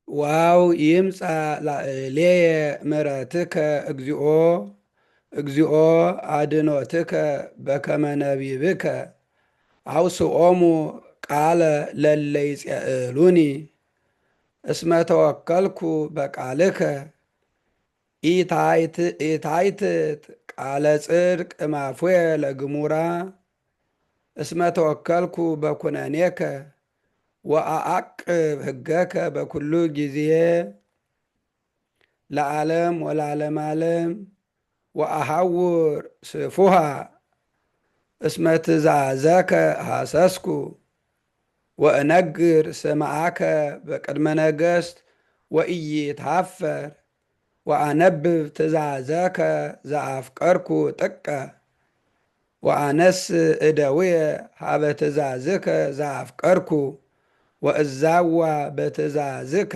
ዋው ይምፃ ላዕሌየ ምሕረትከ እግዚኦ እግዚኦ አድኖትከ በከመ ነቢብከ አውስኦሙ ቃለ ለለ ይጼእሉኒ እስመ ተወከልኩ በቃልከ ኢታይትት ቃለ ጽድቅ እማፉየ ለግሙራ እስመ ተወከልኩ በኩነኔከ ወአአቅብ ሕገከ በኩሉ ጊዜ ለዓለም ወለዓለመ ዓለም ወአሐውር ስፉሃ እስመ ትእዛዘከ ሐሰስኩ ወእነግር ስምዓከ በቅድመ ነገሥት ወኢይትሃፈር ወአነብብ ትእዛዘከ ዘአፍቀርኩ ጥቀ ወአነስእ እደውየ ሀበ ትእዛዝከ ዘአፍቀርኩ ወእዛዋ በትእዛዝከ